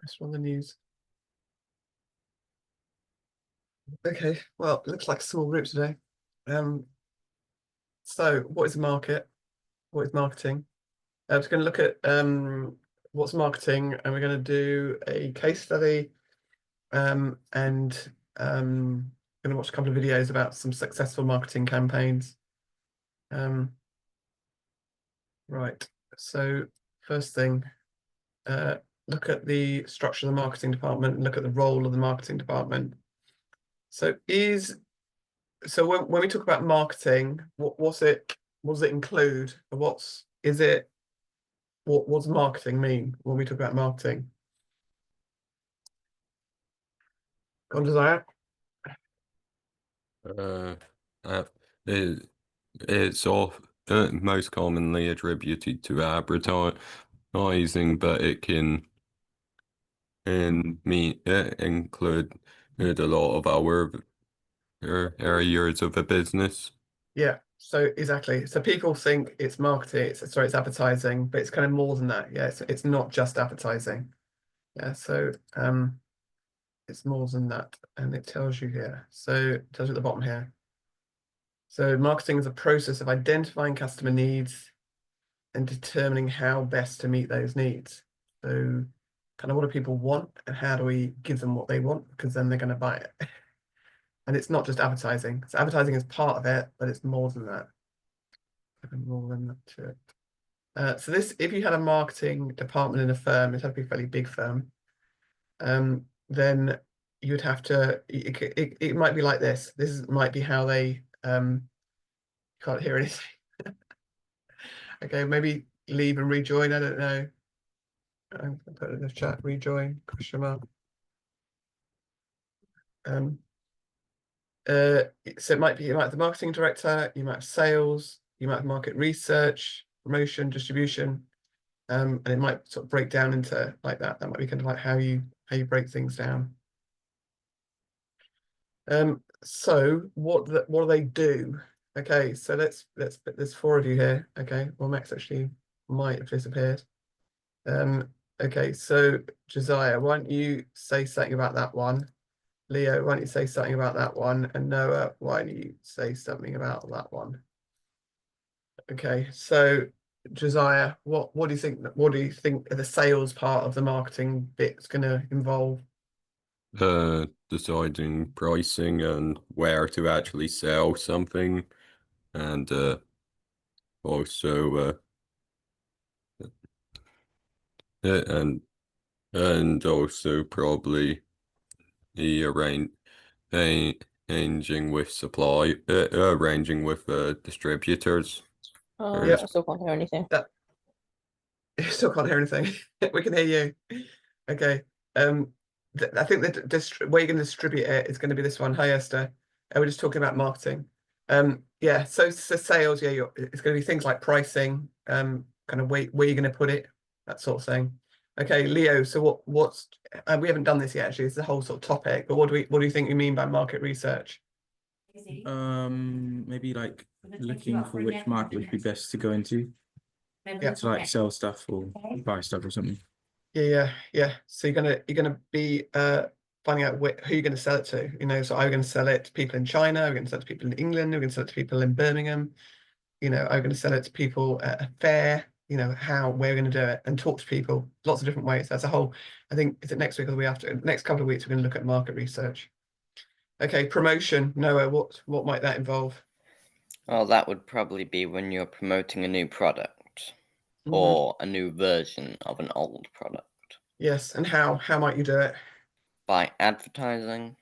It's on the news. Okay, well, it looks like a small group today. So what is the market? What is marketing? We're going to look at what's marketing, and we're going to do a case study, and going to watch a couple of videos about some successful marketing campaigns. Right. So first thing, look at the structure of the marketing department and look at the role of the marketing department. So when we talk about marketing, what does it include? What does marketing mean when we talk about marketing? Go on, Desire. It, it's most commonly attributed to advertising, but it can include a lot of our areas of a business. Yeah, so exactly. So people think it's marketing, it's advertising, but it's kind of more than that. Yeah, it's not just advertising. Yeah, so it's more than that, and it tells you here. So it tells you at the bottom here. So marketing is a process of identifying customer needs and determining how best to meet those needs. So kind of what do people want and how do we give them what they want, because then they're going to buy it. And it's not just advertising. So advertising is part of it, but it's more than that. More than that to it. So this, if you had a marketing department in a firm, it had to be a fairly big firm, then you'd have to, it might be like this. This might be how they, can't hear anything. Okay, maybe leave and rejoin, I don't know. I'm gonna put it in the chat, rejoin, question mark. So it might have the marketing director, you might have sales, you might have market research, promotion, distribution, and it might sort of break down into like that. That might be kind of like how you break things down. So what do they do? Okay, so let's there's 4 of you here. Okay, well Max actually might have disappeared. Okay, so Josiah, why don't you say something about that one? Leo, why don't you say something about that one? And Noah, why don't you say something about that one? Okay, so Josiah, what do you think? What do you think the sales part of the marketing bit's going to involve? Deciding pricing and where to actually sell something, and also and also probably the arranging with arranging with distributors. Yeah, I still can't hear anything. that still can't hear anything. We can hear you. Okay. I think that where you're going to distribute it is going to be this one. Hi, Esther. We're just talking about marketing. Yeah. So sales. Yeah, it's going to be things like pricing. Kind of where you're going to put it, that sort of thing. Okay, Leo. So what's we haven't done this yet. Actually, it's the whole sort of topic. But what do you think you mean by market research? Maybe like looking for which market would be best to go into. Yeah. To like sell stuff or buy stuff or something. Yeah. So you're gonna be finding out who you're gonna sell it to. You know, so are you gonna sell it to people in China? Are you gonna sell it to people in England? Are you gonna sell it to people in Birmingham? You know, are you gonna sell it to people at a fair? You know, how we're gonna do it and talk to people lots of different ways. That's a whole, I think, is it next week or the week after? Next couple of weeks, we're gonna look at market research. Okay, promotion. Noah, what might that involve? Well, that would probably be when you're promoting a new product or a new version of an old product. Yes, and how might you do it? By advertising,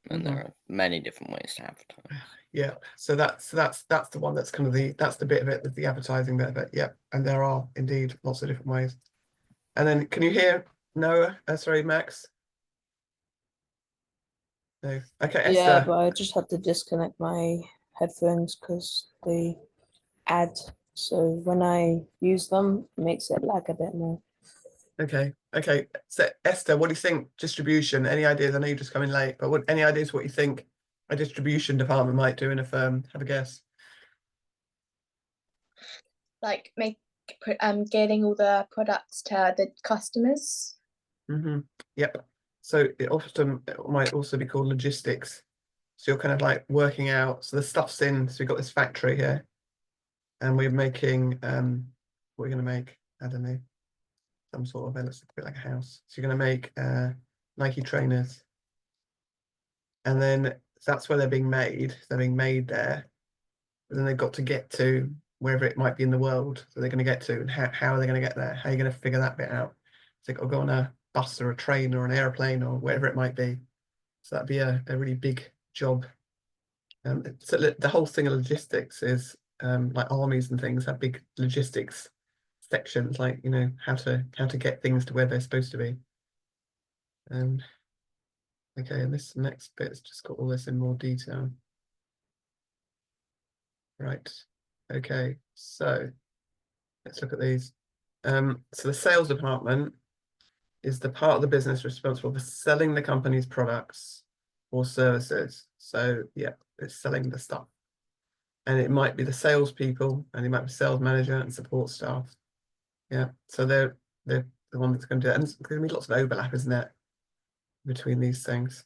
and there are many different ways to advertise. Yeah, so that's the one that's kind of that's the bit of it, the advertising bit of it. Yeah, and there are indeed lots of different ways. And then can you hear Noah? Sorry, Max. No. Okay, Yeah, Esther. but I just had to disconnect my headphones because they add. So when I use them, it makes it lag a bit more. Okay. So Esther, what do you think? Distribution? Any ideas? I know you're just coming late, but any ideas what you think a distribution department might do in a firm? Have a guess. Like getting all the products to the customers. Yep. So it often might also be called logistics. So you're kind of like working out, so the stuff's in, so we've got this factory here, and we're making what we're gonna make, I don't know, some sort of, let's look a bit like a house. So you're gonna make Nike trainers. And then that's where they're being made. They're being made there. But then they've got to get to wherever it might be in the world that they're going to get to, and how are they going to get there? How are you going to figure that bit out? So they've got to go on a bus or a train or an airplane or wherever it might be. So that'd be a really big job. So the whole thing of logistics is like armies and things have big logistics sections, like, you know, how to get things to where they're supposed to be. Okay, and this next bit's just got all this in more detail. Right. Okay, so let's look at these. So the sales department is the part of the business responsible for selling the company's products or services. So yeah, it's selling the stuff. And it might be the salespeople, and it might be sales manager and support staff. Yeah, so they're the one that's going to do it. And there's going to be lots of overlap, isn't it, between these things?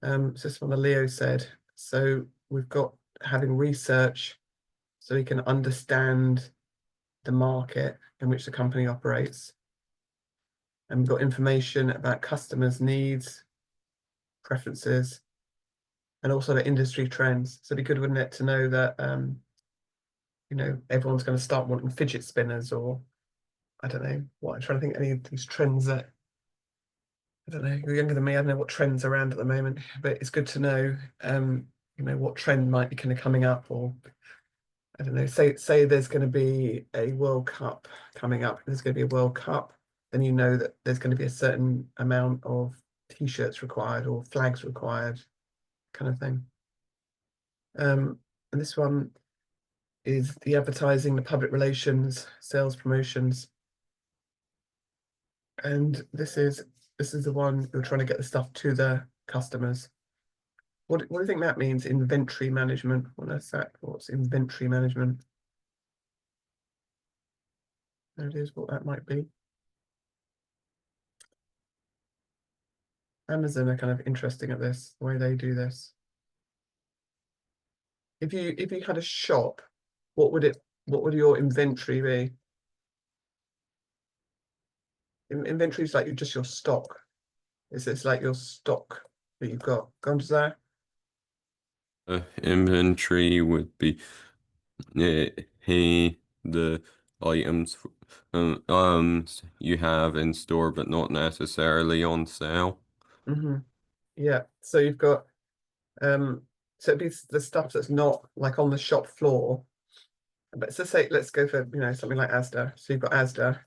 So this one, the Leo said. So we've got having research so we can understand the market in which the company operates. And we've got information about customers' needs, preferences, and also the industry trends. So it'd be good, wouldn't it, to know that, you know, everyone's going to start wanting fidget spinners, or I don't know what. I'm trying to think any of these trends that, I don't know, you're younger than me, I don't know what trends are around at the moment, but it's good to know, you know, what trend might be kind of coming up, or I don't know, say there's going to be a World Cup coming up, there's going to be a World Cup, then you know that there's going to be a certain amount of t-shirts required or flags required, kind of thing. And this one is the advertising, the public relations, sales promotions. And this is the one you're trying to get the stuff to the customers. What do you think that means? Inventory management. What is that? What's inventory management? There it is, what that might be. Amazon are kind of interesting at this, the way they do this. If you had a shop, what would your inventory be? Inventory is like just your stock. It's like your stock that you've got. Go on to that. Inventory would be the items you have in store but not necessarily on sale. Yeah, so you've got so it'd be the stuff that's not like on the shop floor. But so say, let's go for, you know, something like Asda. So you've got Asda,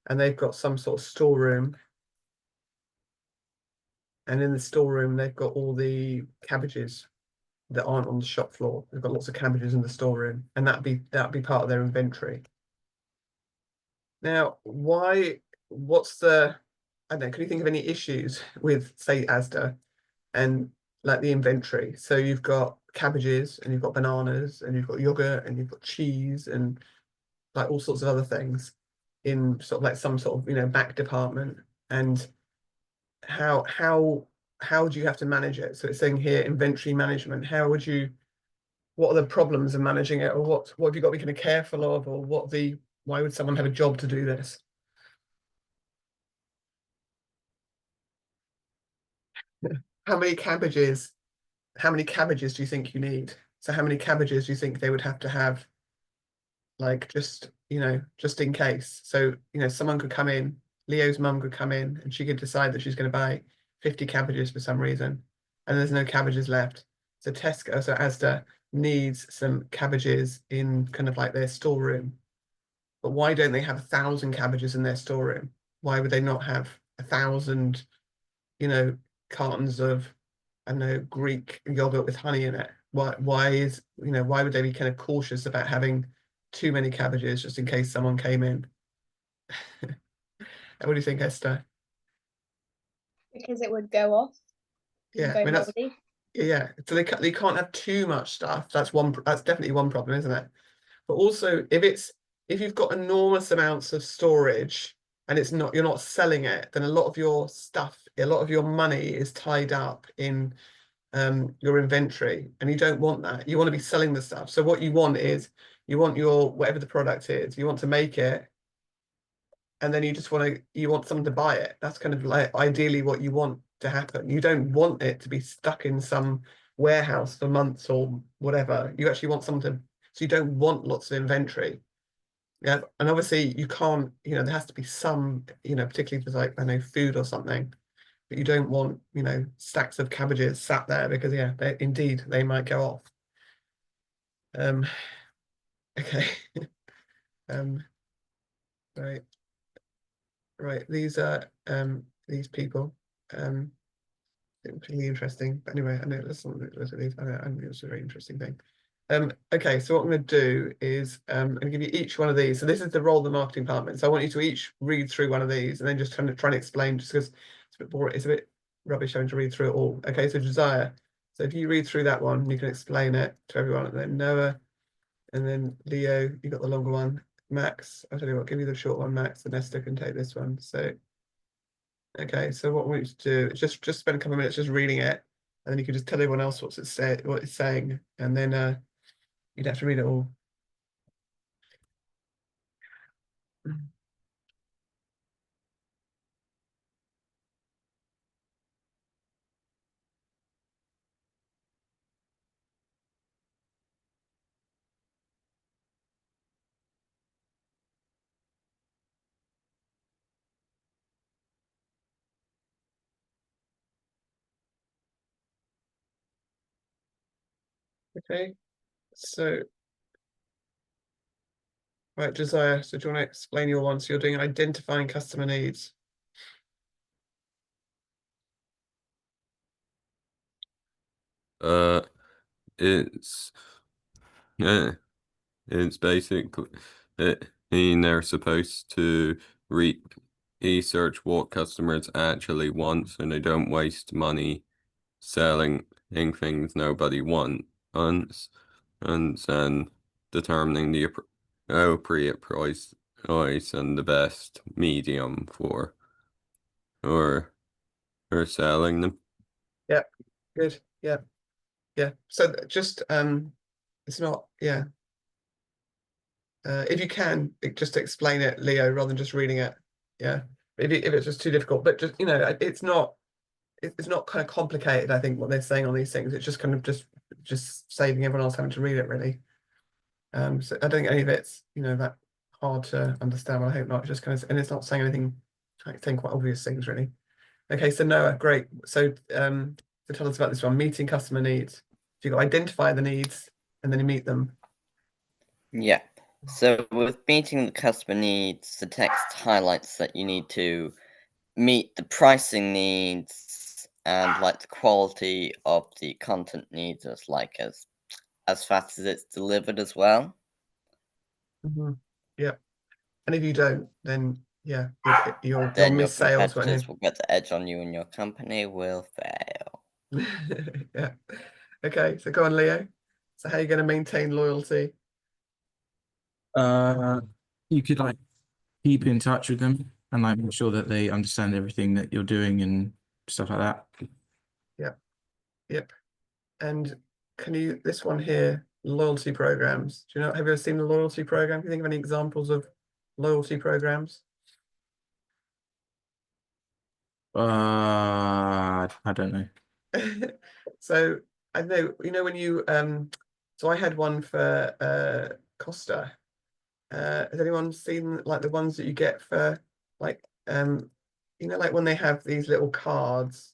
and they've got some sort of storeroom, and in the storeroom they've got all the cabbages that aren't on the shop floor. They've got lots of cabbages in the storeroom, and that'd be part of their inventory. Now, what's the, I don't know, can you think of any issues with, say, Asda and like the inventory? So you've got cabbages, and you've got bananas, and you've got yogurt, and you've got cheese, and like all sorts of other things in sort of like some sort of, you know, back department. And how do you have to manage it? So it's saying here inventory management. How would you, what are the problems of managing it, or what have you got to be kind of careful of, or why would someone have a job to do this? How many cabbages do you think you need? So how many cabbages do you think they would have to have, like, just, you know, just in case? So, you know, someone could come in, Leo's mum could come in, and she could decide that she's going to buy 50 cabbages for some reason, and there's no cabbages left. So Asda needs some cabbages in kind of like their storeroom. But why don't they have 1,000 cabbages in their storeroom? Why would they not have 1,000, you know, cartons of, I don't know, Greek yogurt with honey in it? Why would they be kind of cautious about having too many cabbages just in case someone came in? What do you think, Esther? Because it would go off. Yeah, Go I mean, that's, moldy. yeah. So they can't have too much stuff. That's definitely one problem, isn't it? But also, if you've got enormous amounts of storage, and it's not, you're not selling it, then a lot of your stuff, a lot of your money is tied up in your inventory, and you don't want that. You want to be selling the stuff. So what you want is, you want your, whatever the product is, you want to make it, and then you just want to, you want someone to buy it. That's kind of like ideally what you want to happen. You don't want it to be stuck in some warehouse for months or whatever. You actually want someone to, so you don't want lots of inventory. Yeah, and obviously you can't, you know, there has to be some, you know, particularly for like, I know, food or something, but you don't want, you know, stacks of cabbages sat there, because yeah, indeed they might go off. Okay. Right. Right, these are these people. Really interesting. But anyway, I know that's not look at these. I think it's a very interesting thing. Okay, so what I'm going to do is I'm going to give you each one of these. So this is the role of the marketing department. So I want you to each read through one of these and then just kind of try and explain, just because it's a bit boring, it's a bit rubbish having to read through it all. Okay, so Josiah, so if you read through that one, you can explain it to everyone, and then Noah, and then Leo, you got the longer one. Max, I'll tell you what, give you the short one, Max, and Esther can take this one. So okay, so what we need to do is just spend a couple of minutes just reading it, and then you can just tell everyone else what it's saying, and then you'd have to read it all. Okay, so right, Josiah, so do you want to explain your one? So you're doing identifying customer needs. It's yeah, it's basically they're supposed to research what customers actually want, so they don't waste money selling things nobody wants, and then determining the appropriate price and the best medium for or selling them. Yeah, good. Yeah, yeah. So just it's not, yeah. If you can just explain it, Leo, rather than just reading it. Yeah, if it's just too difficult, but just, you know, it's not kind of complicated. I think what they're saying on these things, it's just kind of just saving everyone else having to read it, really. So I don't think any of it's, you know, that hard to understand. Well, I hope not. It's just kind of, and it's not saying anything, like saying quite obvious things, really. Okay, so Noah, great. So to tell us about this one, meeting customer needs. So you got to identify the needs and then you meet them. Yeah. So with meeting the customer needs, the text highlights that you need to meet the pricing needs and like the quality of the content needs as fast as it's delivered as well. Yeah, and if you don't, then yeah, you'll Then your miss sales, won't competitors will get the edge on you and your company will fail. you? Yeah. Okay, so go on, Leo. So how are you going to maintain loyalty? You could like keep in touch with them and like make sure that they understand everything that you're doing and stuff like that. Yep. And can you, this one here, loyalty programs. Do you know, have you ever seen a loyalty program? Can you think of any examples of loyalty programs? I don't know. So I know, you know, when you so I had one for Costa. Has anyone seen like the ones that you get for like you know, like when they have these little cards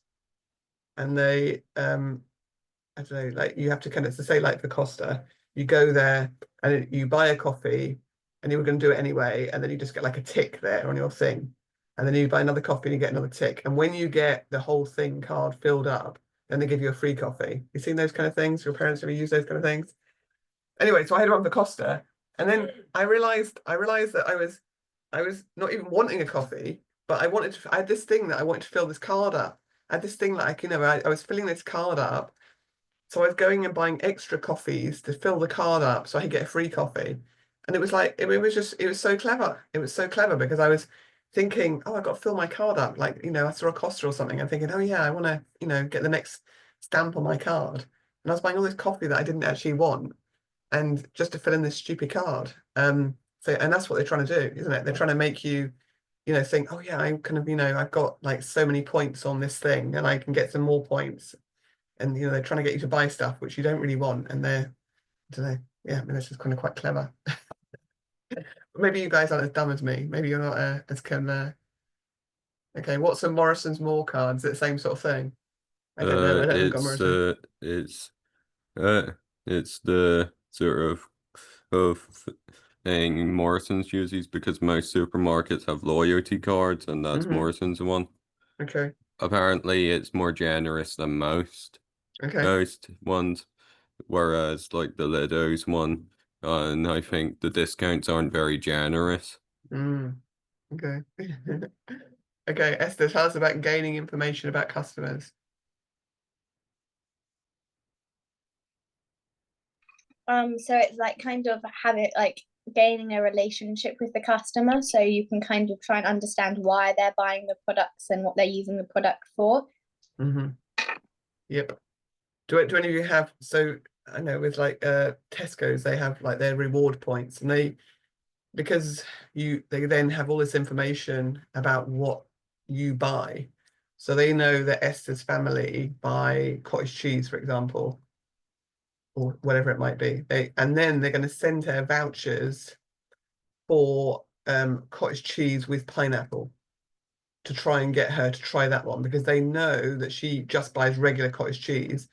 and they I don't know, like you have to kind of, to say like for Costa, you go there and you buy a coffee and you were going to do it anyway, and then you just get like a tick there on your thing, and then you buy another coffee and you get another tick, and when you get the whole thing card filled up, then they give you a free coffee. You seen those kind of things? Your parents ever use those kind of things? Anyway, so I had one for Costa, and then I realized that I was not even wanting a coffee, but I had this thing that I wanted to fill this card up. I had this thing like, you know, I was filling this card up. So I was going and buying extra coffees to fill the card up so I could get a free coffee. And it was like, it was so clever. It was so clever because I was thinking, oh, I've got to fill my card up. Like, you know, I saw a Costa or something. I'm thinking, oh yeah, I want to, you know, get the next stamp on my card. And I was buying all this coffee that I didn't actually want, and just to fill in this stupid card. So, and that's what they're trying to do, isn't it? They're trying to make you, you know, think, oh yeah, I'm kind of, you know, I've got like so many points on this thing, and I can get some more points. And you know, they're trying to get you to buy stuff which you don't really want, and they're, I don't know, yeah, I mean, it's just kind of quite clever. Maybe you guys aren't as dumb as me. Maybe you're not as can. Okay, what's a Morrison's More cards? It's the same sort of thing. I don't know. I don't got Morrison. It's the sort of thing Morrison's uses, because most supermarkets have loyalty cards, and that's Mhm. Morrison's one. Okay. Apparently, it's more generous than most Okay. ones, whereas like the Lidl's one, and I think the discounts aren't very generous. Okay. Okay, Esther, tell us about gaining information about customers. So it's like kind of having like gaining a relationship with the customer, so you can kind of try and understand why they're buying the products and what they're using the product for. Yep. Do any of you have, so I know with like Tesco's, they have like their reward points, and they, because they then have all this information about what you buy. So they know that Esther's family buy cottage cheese, for example, or whatever it might be. And then they're going to send her vouchers for cottage cheese with pineapple, to try and get her to try that one, because they know that she just buys regular cottage cheese.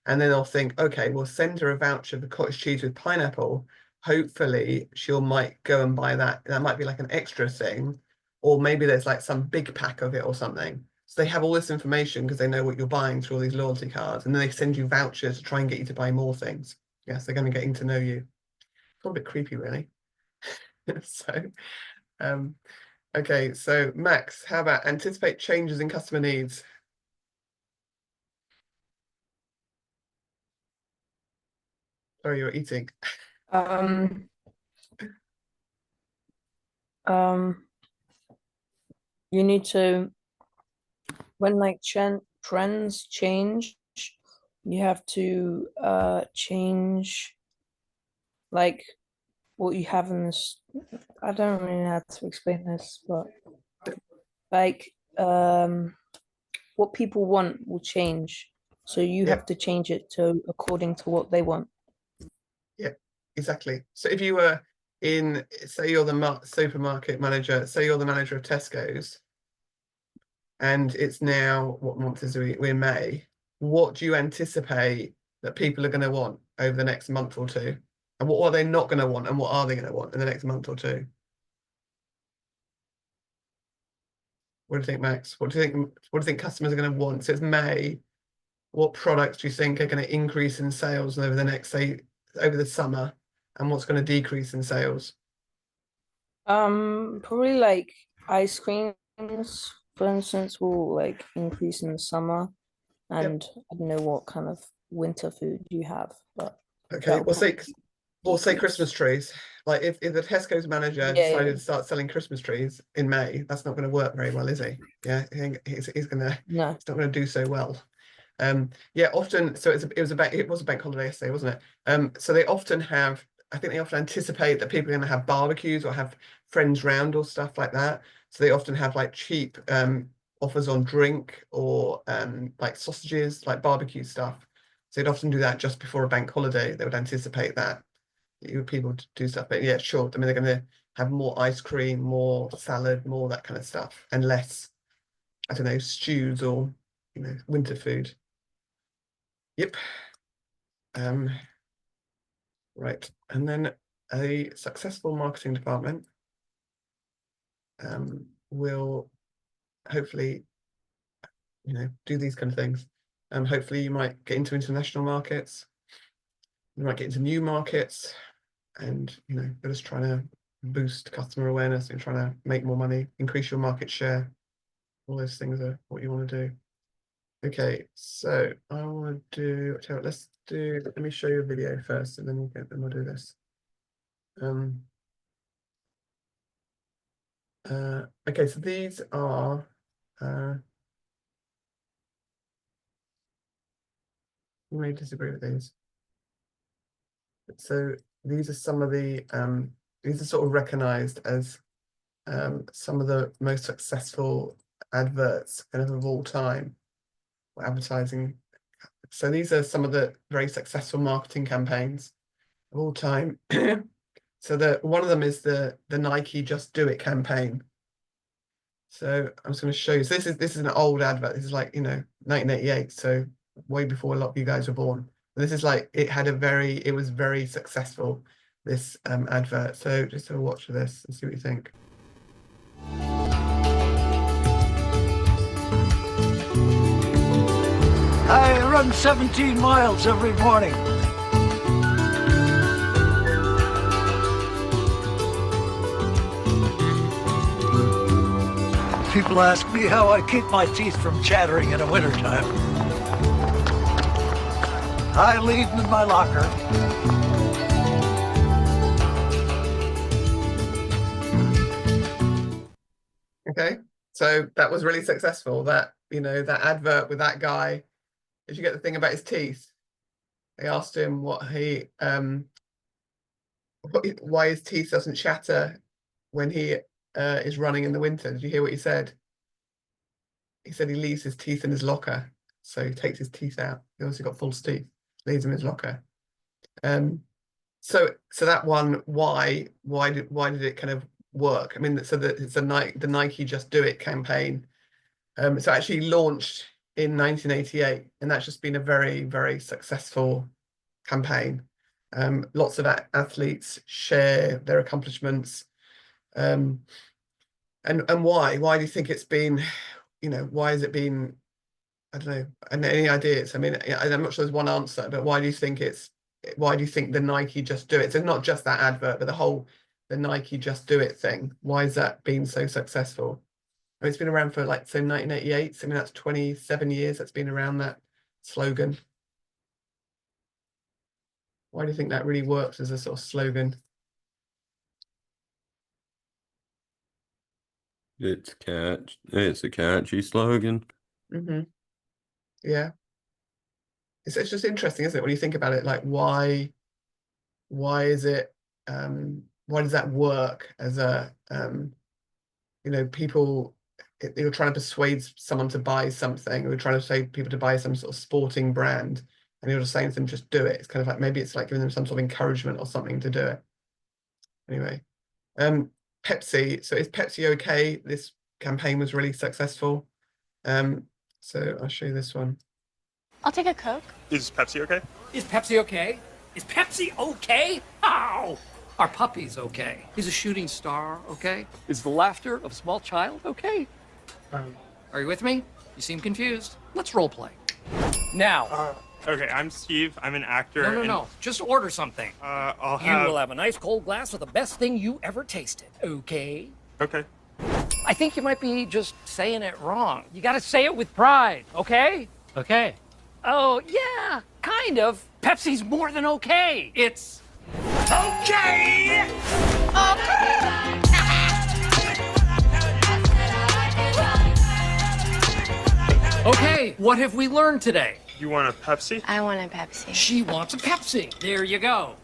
And then they'll think, okay, we'll send her a voucher for cottage cheese with pineapple. Hopefully might go and buy that. That might be like an extra thing, or maybe there's like some big pack of it or something. So they have all this information because they know what you're buying through all these loyalty cards, and then they send you vouchers to try and get you to buy more things. Yes, they're going to getting to know you. It's a little bit creepy, really. So, okay, so Max, how about anticipate changes in customer needs? Sorry, you're eating. Um, you need to, when like trends change, you have to change like what you have in this. I don't really know how to explain this, but like what people want will change, so you Yep. have to change it to according to what they want. Yeah, exactly. So if you were in, say you're the supermarket manager, say you're the manager of Tesco's, and it's now, what month is we? We're in May. What do you anticipate that people are going to want over the next month or two? And what are they not going to want, and what are they going to want in the next month or two? What do you think, Max? What do you think customers are going to want? So it's May. What products do you think are going to increase in sales over the next, say, over the summer, and what's going to decrease in sales? Probably like ice creams, for instance, will like increase in the summer, and I don't know what kind of winter food you have, but Okay, that'll we'll say decrease. Christmas trees. Like if the Tesco's manager Yeah, decided yeah. to start selling Christmas trees in May, that's not going to work very well, is he? Yeah, he's gonna, No. it's not going to do so well. Yeah, often, so it was a bank holiday yesterday, wasn't it? So they often have, I think they often anticipate that people are going to have barbecues or have friends round or stuff like that. So they often have like cheap offers on drink, or like sausages, like barbecue stuff. So they'd often do that just before a bank holiday. They would anticipate that people to do stuff. But yeah, sure. I mean, they're going to have more ice cream, more salad, more that kind of stuff, and less, I don't know, stews or, you know, winter food. Yep. Right. And then a successful marketing department will hopefully, you know, do these kind of things. Hopefully you might get into international markets. You might get into new markets, and, you know, they're just trying to boost customer awareness and trying to make more money, increase your market share. All those things are what you want to do. Okay, so I want to do, let me show you a video first, and then we'll do this. Okay, so these are you may disagree with these. So these are some of the these are sort of recognized as some of the most successful adverts kind of all time, or advertising. So these are some of the very successful marketing campaigns of all time. So one of them is the Nike Just Do It campaign. So I'm just going to show you. So this is an old advert. This is like 1988, so way before a lot of you guys were born. And this is like it was very successful, this advert. So just have a watch of this and see what you think. I run 17 miles every morning. People ask me how I keep my teeth from chattering in the wintertime. I leave them in my locker. Okay, so that was really successful. That that advert with that guy. Did you get the thing about his teeth? They asked him why his teeth doesn't chatter when he is running in the winter. Did you hear what he said? He said he leaves his teeth in his locker, so he takes his teeth out. He also got false teeth, leaves them in his locker. So that one, why did it kind of work? I mean, so that it's the Nike Just Do It campaign. It's actually launched in 1988, and that's just been a very, very successful campaign. Lots of athletes share their accomplishments. And why do you think it's been, why has it been, I don't know, and any ideas? I mean, I'm not sure there's one answer, but why do you think the Nike Just Do It? So not just that advert, but the Nike Just Do It thing. Why has that been so successful? I mean, it's been around for 1988. So I mean, that's 27 years that's been around, that slogan. Why do you think that really works as a sort of slogan? It's a catchy slogan. Mm-hmm. Yeah. It's just interesting, isn't it? When you think about it, like why is it, why does that work as a, people, you're trying to persuade someone to buy something, or you're trying to say people to buy some sort of sporting brand, and you're just saying to them, just do it. It's kind of like, maybe it's like giving them some sort of encouragement or something to do it. Anyway, Pepsi. So is Pepsi okay? This campaign was really successful. So I'll show you this one. I'll take a Coke. Is Pepsi okay? Is Pepsi okay? Is Pepsi okay? How? Our puppy's okay. Is a shooting star okay? Is the laughter of a small child okay? Are you with me? You seem confused. Let's role play. Now. Okay, I'm Steve. I'm an actor. No. Just order something. I'll You will have a nice cold glass of the best thing you ever tasted. Okay? Okay. I think you might be just saying it wrong. You gotta say it with pride, okay? Okay. Oh, yeah, kind of. Pepsi's more than okay. It's okay! Okay, what have we learned today? You want a Pepsi? I want a Pepsi. She wants a Pepsi. There you go.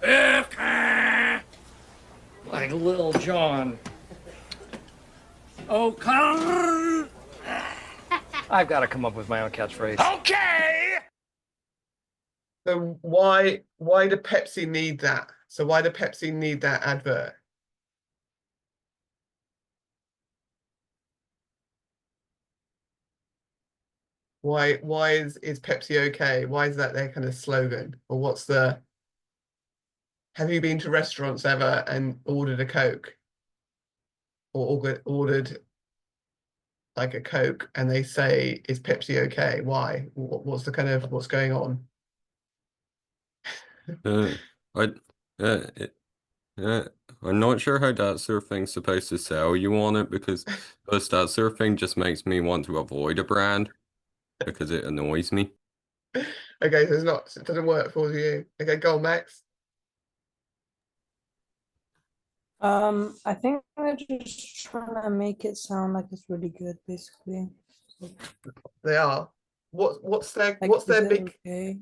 Like Little John. Oh, come. I've got to come up with my own catchphrase. Okay! So why do Pepsi need that? So why do Pepsi need that advert? Why is Pepsi okay? Why is that their kind of slogan? Or have you been to restaurants ever and ordered a Coke? Or ordered like a Coke and they say, is Pepsi okay? Why? What's going on? I'm not sure how that sort of thing's supposed to sell you on it, because that sort of thing just makes me want to avoid a brand because it annoys me. Okay, so it doesn't work for you. Okay, go on, Max. I think they're just trying to make it sound like it's really good, basically. They are. What's their Like, what's is their it big okay?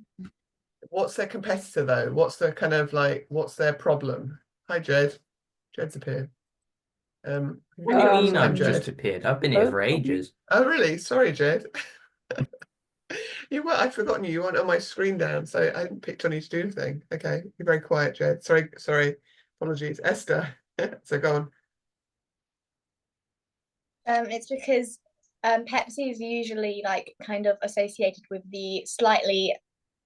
what's their competitor though? What's the kind of like what's their problem? Hi Jed. Jed's appeared. What do you mean I'm I've Jed. just appeared? I've been here for ages. Oh really? Sorry, Jed. You were I'd forgotten you weren't on my screen down, so I hadn't picked on you to do anything. Okay, you're very quiet, Jed. Sorry. Apologies. Esther. So go on. It's because Pepsi is usually like kind of associated with the slightly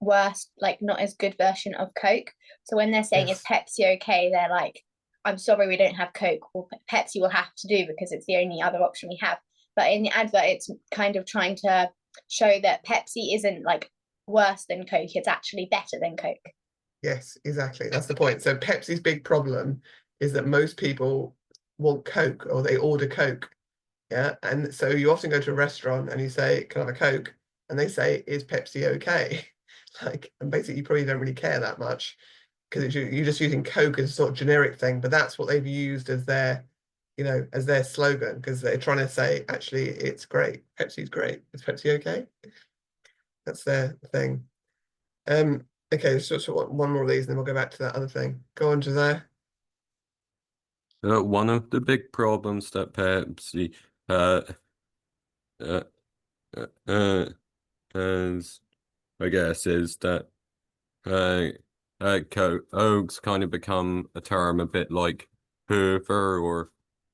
worse, like not as good version of Coke. So when they're saying is Pepsi okay, they're like, I'm sorry, we don't have Coke, or Pepsi will have to do because it's the only other option we have. But in the advert, it's kind of trying to show that Pepsi isn't like worse than Coke, it's actually better than Coke. Yes, exactly. That's the point. So Pepsi's big problem is that most people want Coke or they order Coke. Yeah. And so you often go to a restaurant and you say, can I have a Coke? And they say, is Pepsi okay? Like, and basically you probably don't really care that much because you're just using Coke as a sort of generic thing, but that's what they've used as their, as their slogan, because they're trying to say, actually, it's great. Pepsi's great. Is Pepsi okay? That's their thing. Okay, so one more of these, and then we'll go back to that other thing. Go on, Josiah. One of the big problems that Pepsi is, I guess, is that Coke's kind of become a term a bit like Hoover or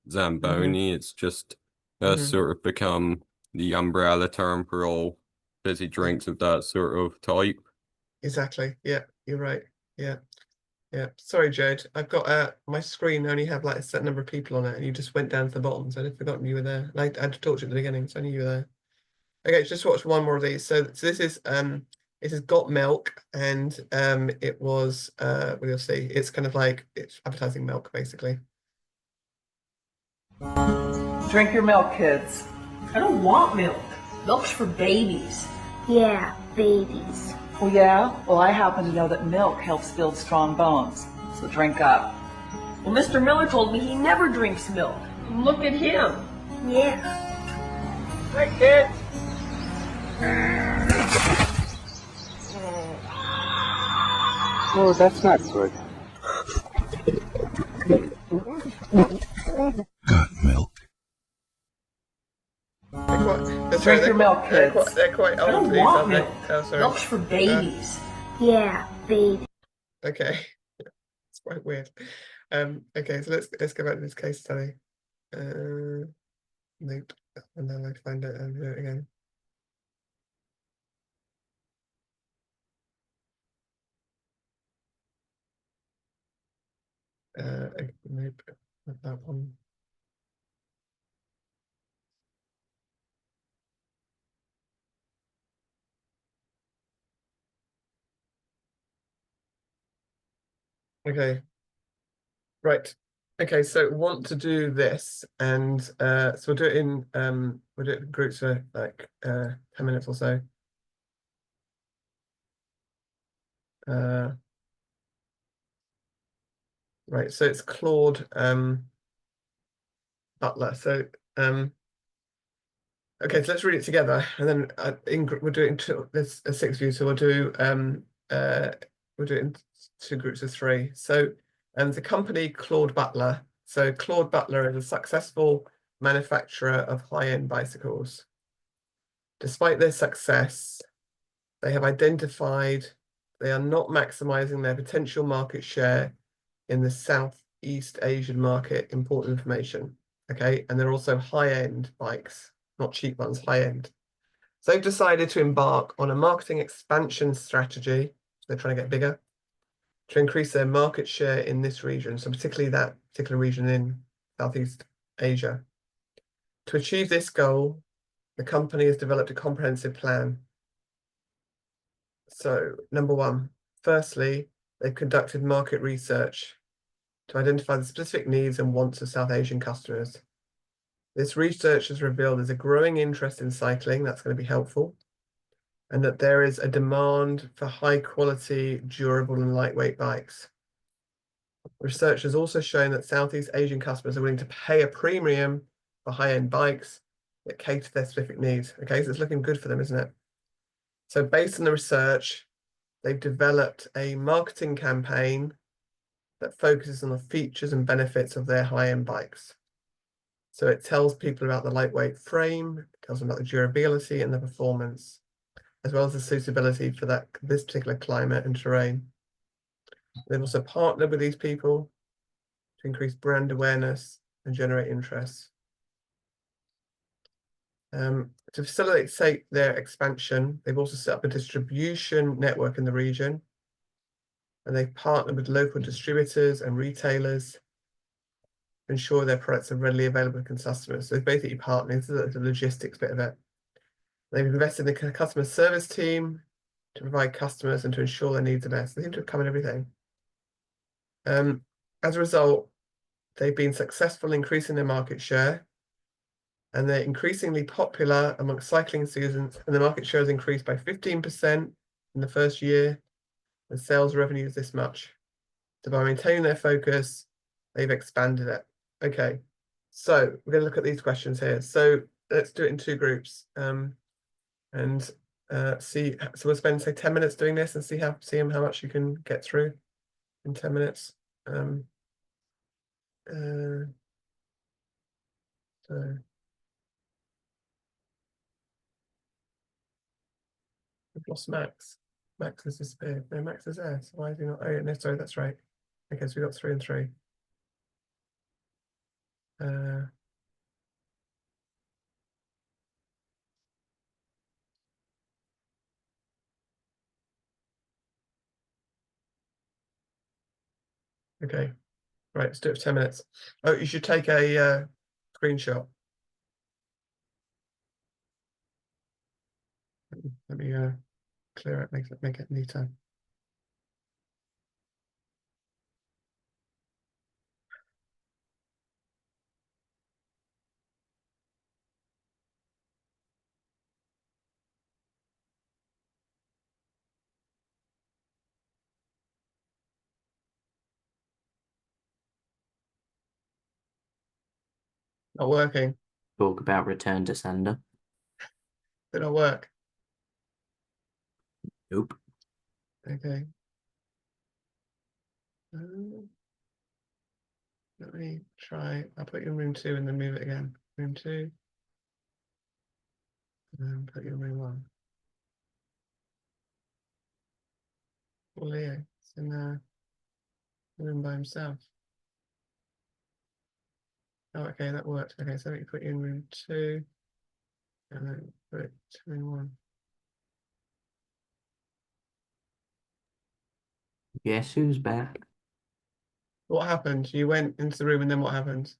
Zamboni. It's just sort of become the umbrella term for all fizzy drinks of that sort of type. Exactly. Yeah, you're right. Yeah. Sorry, Jed. I've got my screen only have like a set number of people on it, and you just went down to the bottom, so I'd forgotten you were there. I had to talk to you at the beginning, so I knew you were there. Okay, just watch one more of these. So this is Got Milk, and it was we'll see. It's kind of like it's advertising milk, basically. Drink your milk, kids. I don't want milk. Milk's for babies. Yeah, babies. Well, yeah? Well, I happen to know that milk helps build strong bones. So drink up. Well, Mr. Miller told me he never drinks milk. Look at him. Yeah. Hi, kids. Oh, that's not good. Got milk. Drink your milk, kids. They're quite I old, don't these, want aren't they? milk. Oh, sorry. Milk's for babies. Yeah, baby. Okay. It's quite weird. Okay, so let's go back to this case study. Nope. And then I find it and do it again. Nope. Not that one. Okay. Right. Okay, so want to do this, and so we'll do it in groups for like 10 minutes or so. Right, so it's Claude Butler. So okay, so let's read it together, and then we'll do it into there's 6 of you, so we'll do it in 2 groups of 3. So the company Claude Butler. So Claude Butler is a successful manufacturer of high-end bicycles. Despite their success, they have identified they are not maximizing their potential market share in the Southeast Asian market. Important information. Okay, and they're also high-end bikes, not cheap ones, high-end. So they've decided to embark on a marketing expansion strategy. They're trying to get bigger to increase their market share in this region, so particularly that particular region in Southeast Asia. To achieve this goal, the company has developed a comprehensive plan. So, number 1, firstly, they've conducted market research to identify the specific needs and wants of South Asian customers. This research has revealed there's a growing interest in cycling, that's going to be helpful, and that there is a demand for high quality, durable and lightweight bikes. Research has also shown that Southeast Asian customers are willing to pay a premium for high-end bikes that cater to their specific needs. Okay, so it's looking good for them, isn't it? So based on the research, they've developed a marketing campaign that focuses on the features and benefits of their high-end bikes. So it tells people about the lightweight frame, it tells them about the durability and the performance, as well as the suitability for this particular climate and terrain. They've also partnered with these people to increase brand awareness and generate interest. To facilitate their expansion, they've also set up a distribution network in the region, and they've partnered with local distributors and retailers to ensure their products are readily available to customers. So they're basically partnering. This is the logistics bit of it. They've invested in the customer service team to provide customers and to ensure their needs are met. So they seem to have covered everything. As a result, they've been successful in increasing their market share, and they're increasingly popular amongst cycling enthusiasts, and the market share has increased by 15% in the first year, and sales revenue is this much. So by maintaining their focus, they've expanded it. Okay, so we're going to look at these questions here. So let's do it in two groups, and see. So we'll spend, say, 10 minutes doing this and see how much you can get through in 10 minutes. So we've lost Max. Max has disappeared. No, Max is there. So why is he not? Oh, no, sorry, that's right. Okay, so we got 3 and 3. Okay, right, let's do it for 10 minutes. Oh, you should take a screenshot. Let me clear it, make it neater. Not working. Talk about return to sender. Did not work. Nope. Okay. Let me try. I'll put you in room 2 and then move it again. Room 2. And then put you in room 1. Well, Leo, it's in the room by himself. Oh, okay, that worked. Okay, so let me put you in room 2 and then put it to room 1. Guess who's back? What happened? You went into the room and then what happened?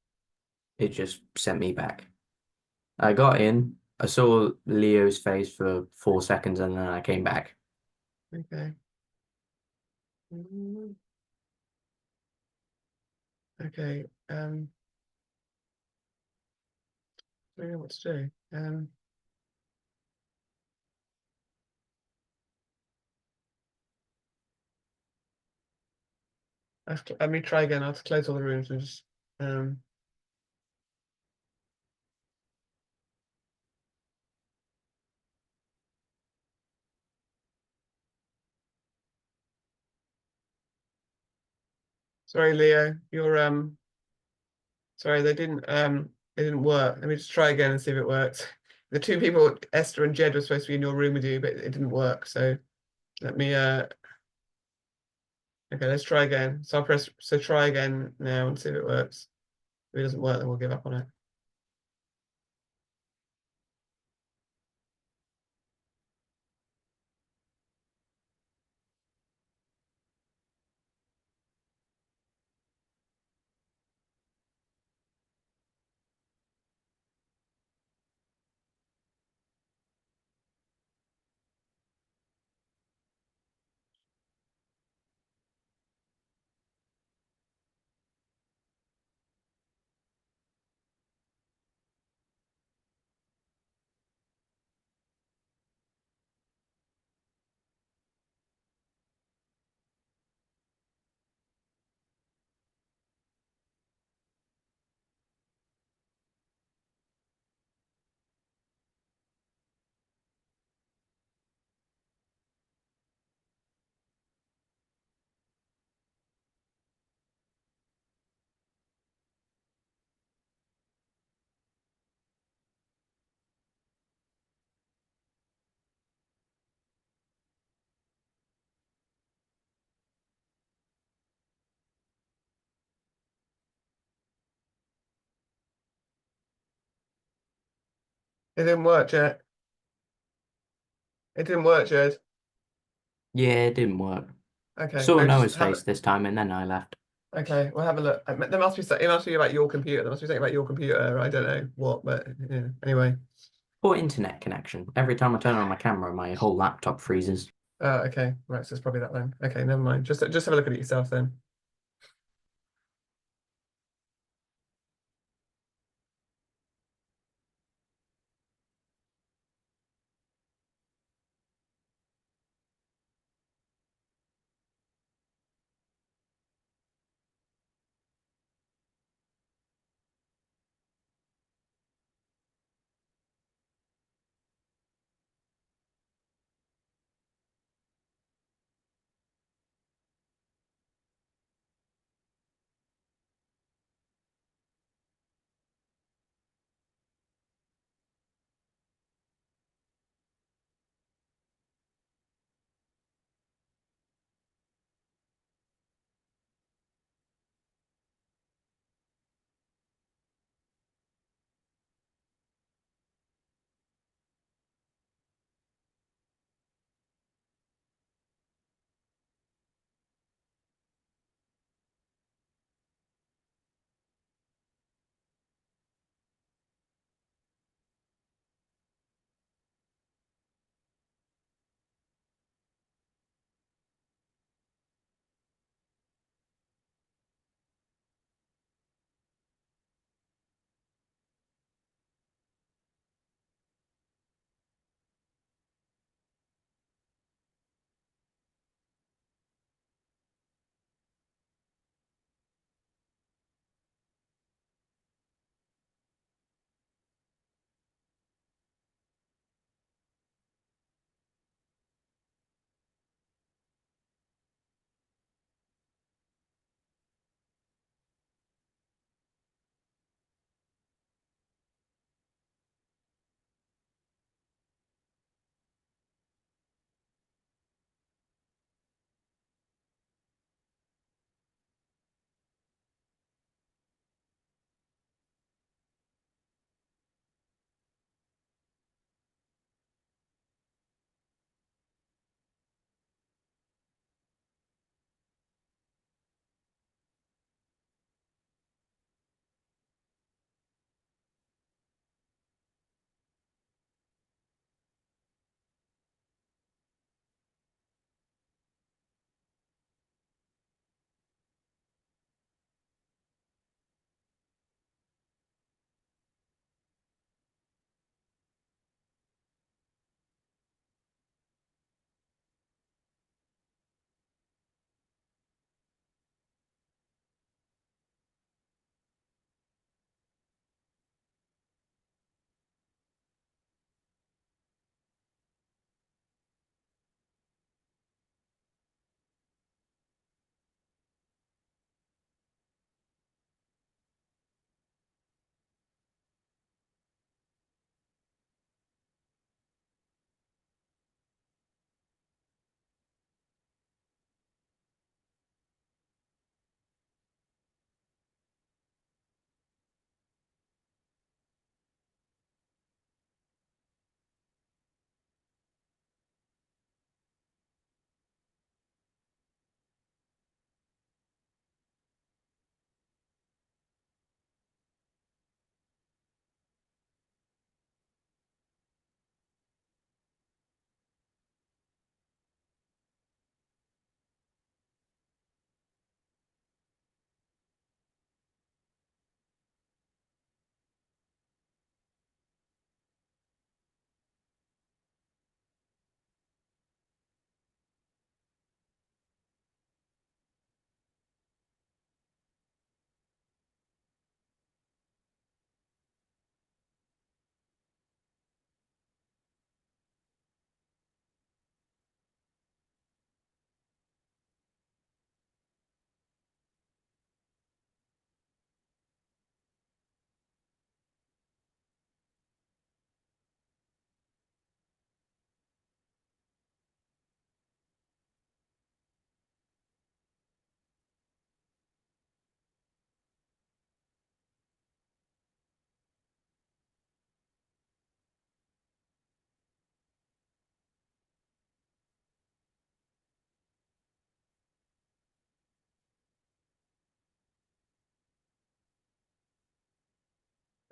It just sent me back. I got in, I saw Leo's face for 4 seconds, and then I came back. Okay. Okay. I don't know what to do. Let me try again. I'll have to close all the rooms and just sorry, Leo, you're sorry, they didn't work. Let me just try again and see if it works. The 2 people, Esther and Jed, were supposed to be in your room with you, but it didn't work. So let me okay, let's try again. So try again now and see if it works. If it doesn't work, then we'll give up on it. It didn't work, Jet. It didn't work, Jed. Yeah, it didn't work. Okay. Saw maybe Noah's just have face this time, and then I left. Okay, we'll have a look. There must be something. It must be about your computer. There must be something about your computer. I don't know what, but yeah. Anyway. Poor internet connection. Every time I turn on my camera, my whole laptop freezes. Okay. Right. So it's probably that then. Okay. Never mind. Just have a look at it yourself then.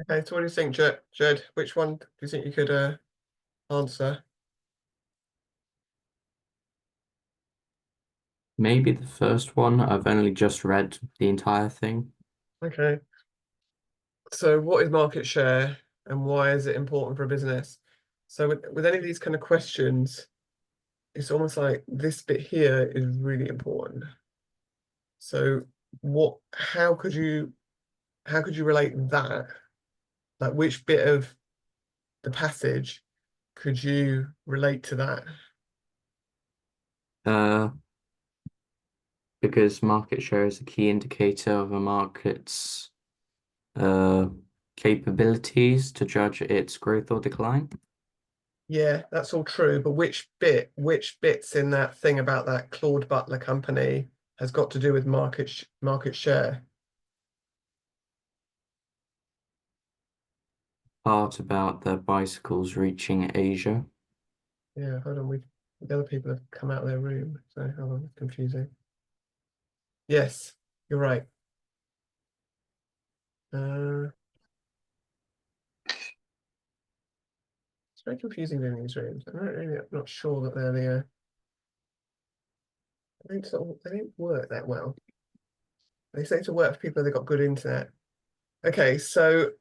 Okay, so what do you think, Jed? Which one do you think you could answer? Maybe the first one. I've only just read the entire thing. Okay. So what is market share and why is it important for a business? So with any of these kind of questions, it's almost like this bit here is really important. So how could you relate that? Like which bit of the passage could you relate to that? Because market share is a key indicator of a market's capabilities to judge its growth or decline. Yeah, that's all true. But which bits in that thing about that Claude Butler company has got to do with market share? Part about the bicycles reaching Asia. Yeah, hold on. The other people have come out of their room, so hold on, it's confusing. Yes, you're right. It's very confusing doing these rooms. I'm not sure that they're the they don't work that well. They say to work for people that got good internet. Okay, so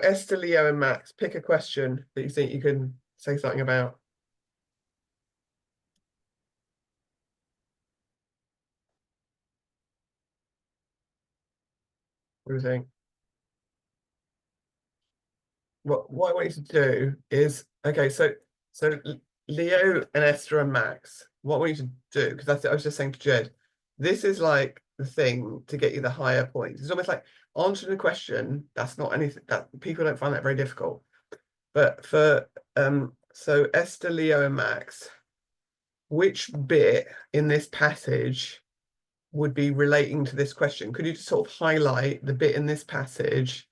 Esther, Leo, and Max, pick a question that you think you can say something about. What do you think? What I want you to do is okay. So Leo and Esther and Max. What I want you to do, because I was just saying to Jed, this is like the thing to get you the higher points. It's almost like answering a question. That's not anything that people don't find that very difficult. But for so Esther, Leo, and Max, which bit in this passage would be relating to this question? Could you just sort of highlight the bit in this passage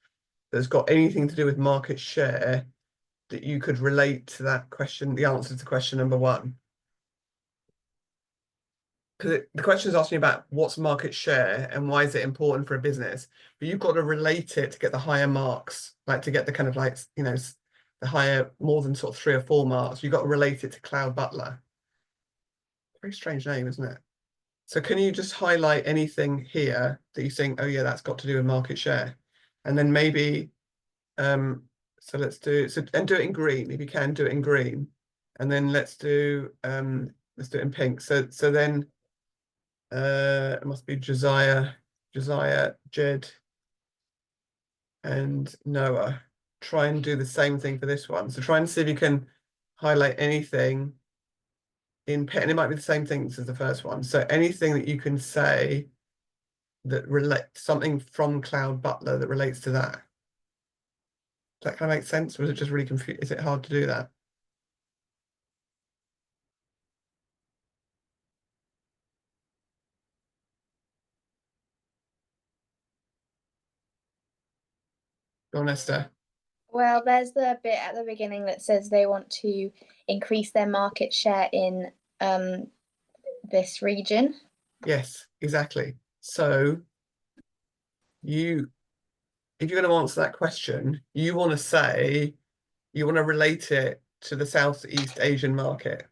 that's got anything to do with market share that you could relate to that question, the answer to question number one? Because the question is asking about what's market share and why is it important for a business, but you've got to relate it to get the higher marks, like to get the kind of like, you know, the higher, more than sort of 3 or 4 marks. You've got to relate it to Cloud Butler. Very strange name, isn't it? So can you just highlight anything here that you think, oh yeah, that's got to do with market share? And then maybe, so let's do, and do it in green, if you can do it in green. And then let's do it in pink. So then it must be Josiah, Jed, and Noah. Try and do the same thing for this one. So try and see if you can highlight anything in pen. It might be the same things as the first one. So anything that you can say that relates something from Cloud Butler that relates to that. Does that kind of make sense? Or is it just really confusing? Is it hard to do that? Go on, Esther. Well, there's the bit at the beginning that says they want to increase their market share in this region. Yes, exactly. So if you're going to answer that question, you want to relate it to the Southeast Asian market.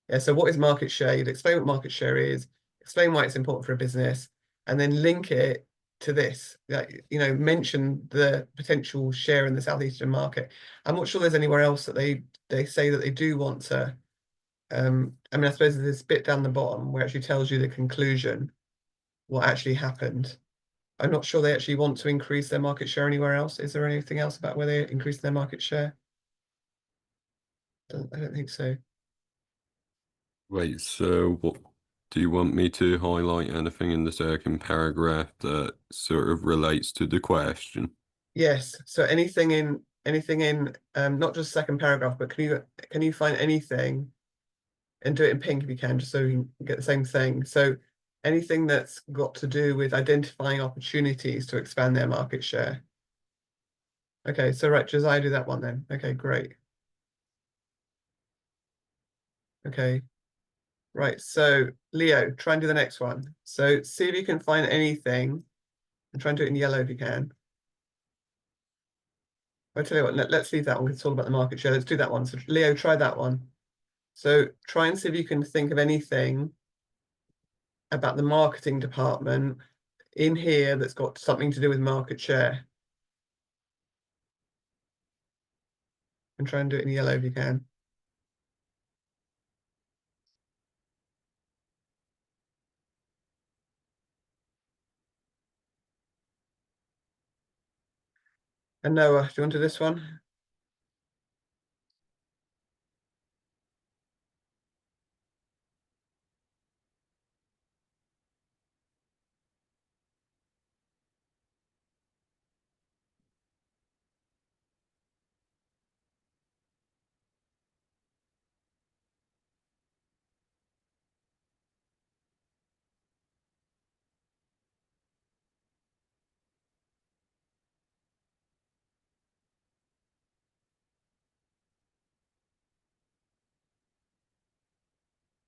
Yeah, so what is market share? You'd explain what market share is, explain why it's important for a business, and then link it to this. Like, you know, mention the potential share in the Southeastern market. I'm not sure there's anywhere else that they say that they do want to. I mean, I suppose there's this bit down the bottom where it actually tells you the conclusion, what actually happened. I'm not sure they actually want to increase their market share anywhere else. Is there anything else about where they increase their market share? I don't think so. Wait, so what do you want me to highlight anything in the second paragraph that sort of relates to the question? Yes. So anything in not just second paragraph, but can you find anything and do it in pink if you can, just so you can get the same thing. So anything that's got to do with identifying opportunities to expand their market share. Okay, so right, Josiah, do that one then. Okay, great. Okay. Right, so Leo, try and do the next one. So see if you can find anything and try and do it in yellow if you can. I'll tell you what, let's leave that one, 'cause it's all about the market share. Let's do that one. So Leo, try that one. So try and see if you can think of anything about the marketing department in here that's got something to do with market share. And try and do it in yellow if you can. And Noah, do you want to do this one?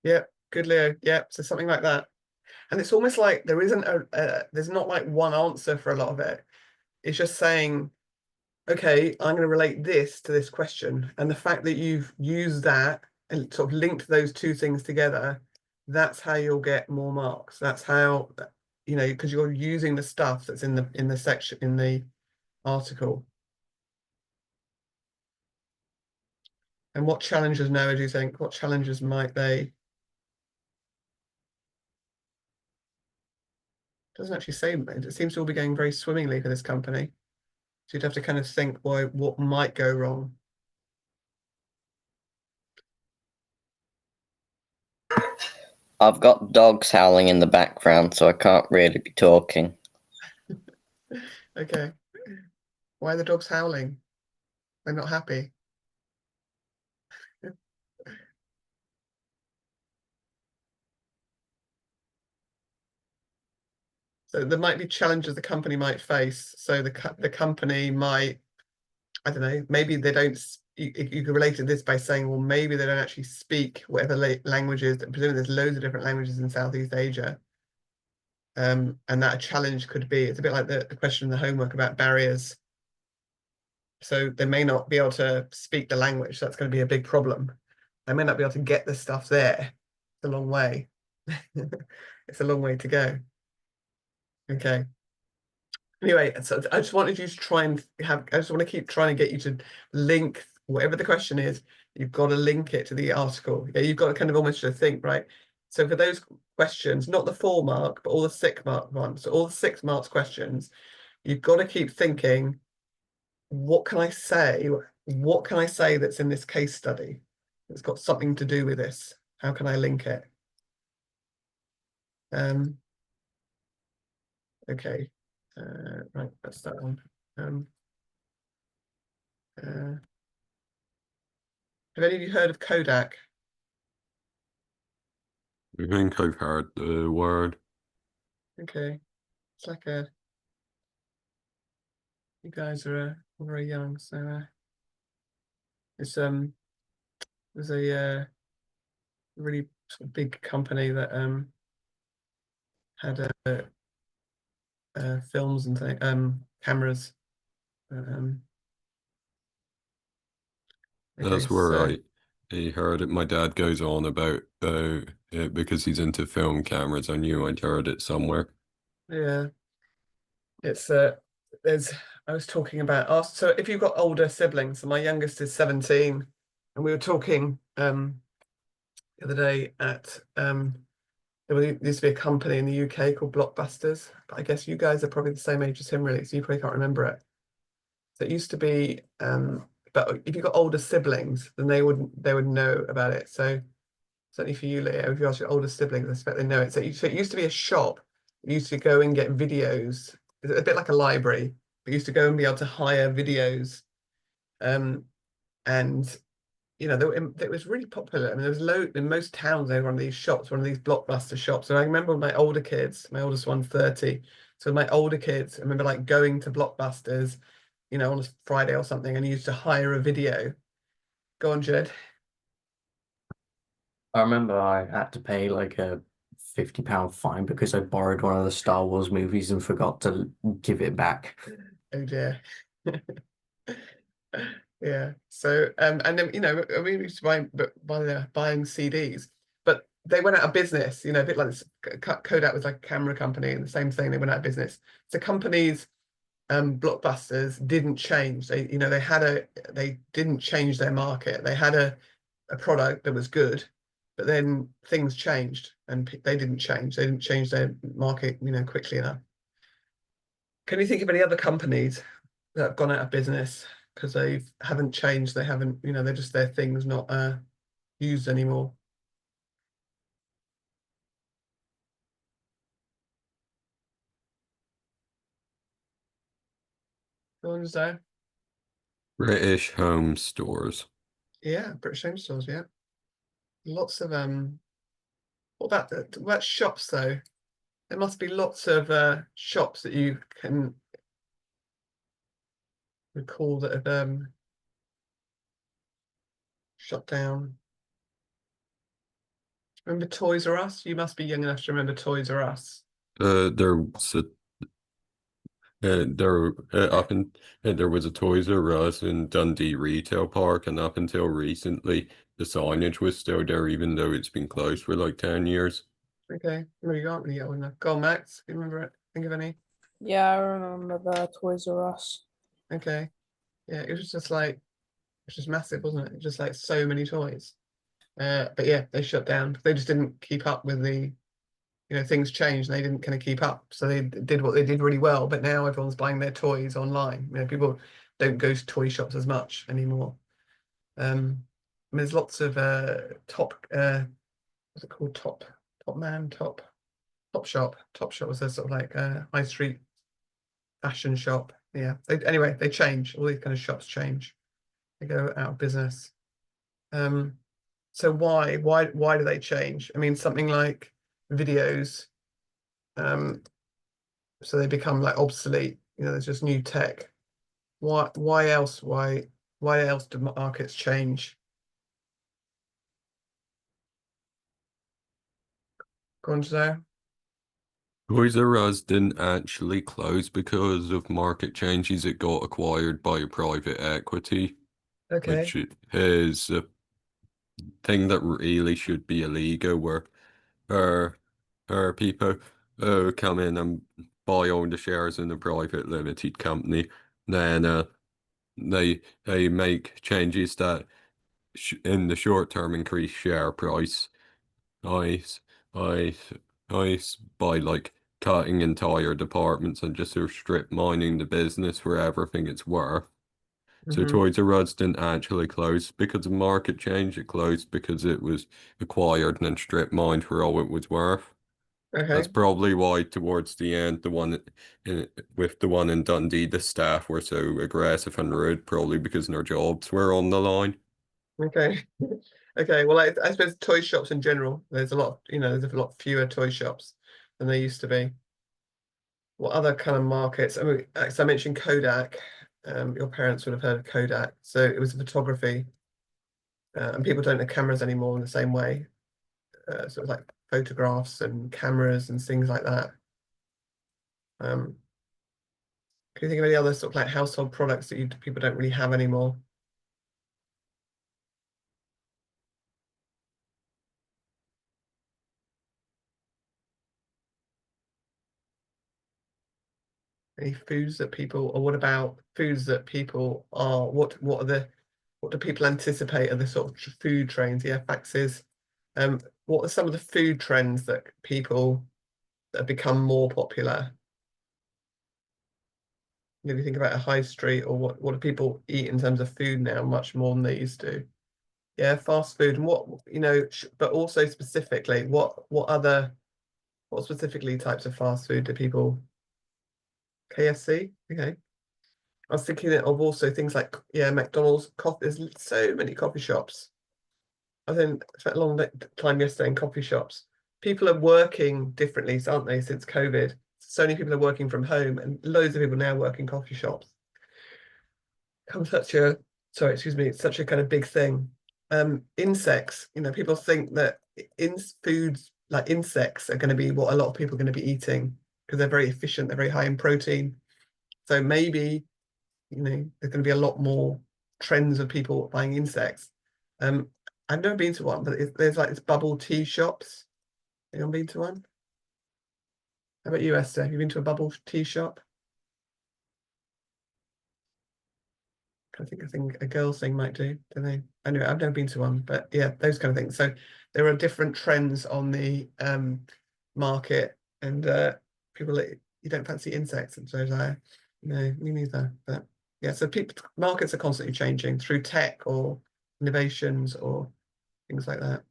Yep, good Leo. Yep, so something like that. And it's almost like there isn't there's not like one answer for a lot of it. It's just saying, okay, I'm going to relate this to this question. And the fact that you've used that and sort of linked those two things together, that's how you'll get more marks. That's how, you know, because you're using the stuff that's in the section, in the article. And what challenges, Noah, do you think? What challenges might they? Doesn't actually say, it seems to all be going very swimmingly for this company. So you'd have to kind of think, why, what might go wrong? I've got dogs howling in the background, so I can't really be talking. Okay. Why are the dogs howling? They're not happy. So there might be challenges the company might face. So the company might, I don't know, maybe they don't, you could relate to this by saying, well, maybe they don't actually speak whatever languages, presumably there's loads of different languages in Southeast Asia. And that a challenge could be, it's a bit like the question in the homework about barriers. So they may not be able to speak the language. So that's going to be a big problem. They may not be able to get the stuff there. It's a long way. It's a long way to go. Okay. Anyway, so I just wanted you to try and I just want to keep trying to get you to link whatever the question is, you've got to link it to the article. Yeah, you've got to kind of almost just think, right? So for those questions, not the 4 mark, but all the 6 mark ones, so all the 6 marks questions, you've got to keep thinking, what can I say? What can I say that's in this case study? It's got something to do with this. How can I link it? Okay. Right, that's that one. Have any of you heard of Kodak? I think I've heard the word. Okay. It's like you guys are very young, so it's there's a really sort of big company that had films and cameras. That's Okay, where so I heard it. My dad goes on about it because he's into film cameras. I knew I'd heard it somewhere. yeah, it's there's I was talking about so if you've got older siblings, so my youngest is 17, and we were talking the other day at there used to be a company in the UK called Blockbusters, but I guess you guys are probably the same age as him, really, so you probably can't remember it. So it used to be, but if you've got older siblings, then they would know about it. So certainly for you, Leo, if you ask your older siblings, I expect they know it. So it used to be a shop. You used to go and get videos. It's a bit like a library, but you used to go and be able to hire videos. And you know, it was really popular. I mean, there was loads in most towns. There were one of these shops, one of these Blockbuster shops. And I remember my older kids, my oldest one, 30. So my older kids, I remember like going to Blockbusters, you know, on a Friday or something, and used to hire a video. Go on, Jed. I remember I had to pay like a £50 fine because I borrowed one of the Star Wars movies and forgot to give it back. Oh dear. Yeah. So and then we used to buying CDs, but they went out of business. A bit like this. Kodak was like a camera company, and the same thing. They went out of business. So companies, blockbusters didn't change. They they didn't change their market. They had a product that was good, but then things changed, and they didn't change. They didn't change their market, quickly enough. Can you think of any other companies that have gone out of business because they haven't changed? They haven't, they're just their things not used anymore. Go on, Zoe. British home stores. Yeah, British home stores. Yeah, lots of What about shops though? There must be lots of shops that you can recall that have shut down. Remember Toys R Us? You must be young enough to remember Toys R Us. There was a there was a Toys R Us in Dundee Retail Park, and up until recently, the signage was still there, even though it's been closed for like 10 years. Okay, really got really get one there. Go on, Max. You remember it? Think of any? Yeah, I remember the Toys R Us. Okay, yeah, it was just like, it's just massive, wasn't it? Just like so many toys. But yeah, they shut down. They just didn't keep up with the, things changed and they didn't kind of keep up. So they did what they did really well, but now everyone's buying their toys online. People don't go to toy shops as much anymore. There's lots of what's it called? Top Shop. Top Shop was a sort of like high street fashion shop. Yeah. Anyway, they change. All these kind of shops change. They go out of business. So why do they change? I mean, something like videos, so they become like obsolete. There's just new tech. Why else do markets change? Go on, Joe. Toys R Us didn't actually close because of market changes. It got acquired by private equity, Okay. which is a thing that really should be illegal, where people come in and buy all the shares in a private limited company, then they make changes that in the short term increase share price. I I by like cutting entire departments and just sort of strip mining the business for everything it's worth. So Toys R Us didn't actually close because of market change. It closed because it was acquired and then strip mined for all it was worth. Okay. That's probably why towards the end, with the one in Dundee, the staff were so aggressive and rude, probably because their jobs were on the line. Okay. Okay. Well, I suppose toy shops in general, there's a lot, there's a lot fewer toy shops than there used to be. What other kind of markets? I mean, as I mentioned Kodak. Your parents would have heard of Kodak. So it was photography, and people don't have cameras anymore in the same way. So it was like photographs and cameras and things like that. Can you think of any other sort of like household products that people don't really have anymore? Any foods that people, or what about foods that people are, what do people anticipate are the sort of food trends? Yeah, faxes. What are some of the food trends that have become more popular? If you think about a high street, or what do people eat in terms of food now, much more than they used to? Yeah, fast food. And what, but also specifically, what specifically types of fast food do people? KFC? Okay. I was thinking of also things like, yeah, McDonald's, coffee. There's so many coffee shops. I spent a long time yesterday in coffee shops. People are working differently, aren't they, since COVID? So many people are working from home, and loads of people now work in coffee shops. It's such a kind of big thing. Insects, people think that foods like insects are going to be what a lot of people are going to be eating because they're very efficient, they're very high in protein. So maybe, there's going to be a lot more trends of people buying insects. I've never been to one, but there's like this bubble tea shops. Anyone been to one? How about you, Esther? Have you been to a bubble tea shop? I think a girls thing might do, don't they? Anyway, I've never been to one, but yeah, those kind of things. So there are different trends on the market, and people that you don't fancy insects, and so no, me neither. But yeah, so markets are constantly changing through tech or innovations or things like that.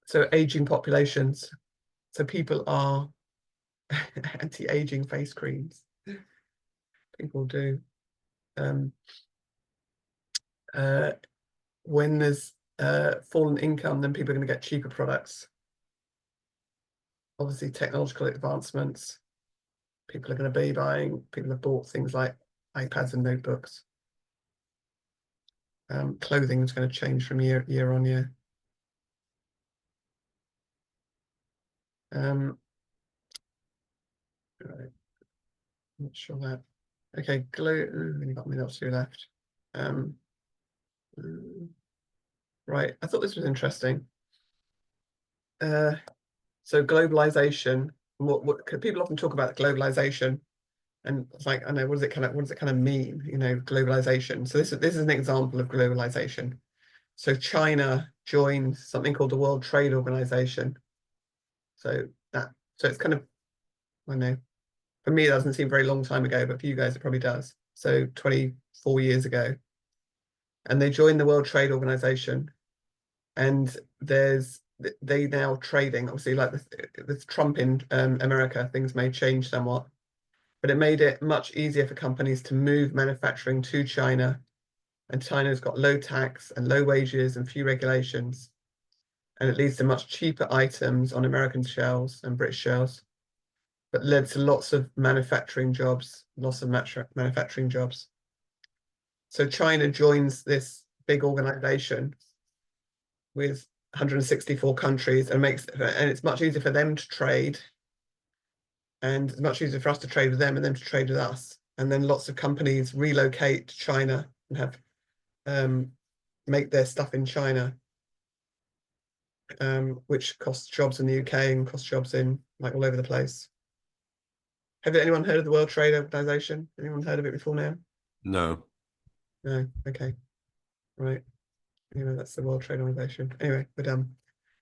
So aging populations. So people are anti-aging face creams. People do. When there's fallen income, then people are going to get cheaper products. Obviously, technological advancements. People are going to be buying. People have bought things like iPads and notebooks. Clothing is going to change from year on year. Right. I'm not sure that. Okay, only got a minute or two left. Right, I thought this was interesting. So globalization. What people often talk about globalization, and it's like, I know, what does it kind of mean? You know, globalization. So this is an example of globalization. So China joined something called the World Trade Organization. So it's kind of, I don't know, for me, it doesn't seem a very long time ago, but for you guys, it probably does. So 24 years ago. And they joined the World Trade Organization. And they now trading, obviously, like with Trump in America, things may change somewhat. But it made it much easier for companies to move manufacturing to China. And China's got low tax and low wages and few regulations. And it leads to much cheaper items on American shelves and British shelves, but led to lots of manufacturing jobs, lots of manufacturing jobs. So China joins this big organization with 164 countries and it's much easier for them to trade, and it's much easier for us to trade with them and them to trade with us. And then lots of companies relocate to China and have make their stuff in China, which costs jobs in the UK and costs jobs in like all over the place. Have anyone heard of the World Trade Organization? Anyone heard of it before now? No. No. Okay. Right. Anyway, that's the World Trade Organization. Anyway, we're done.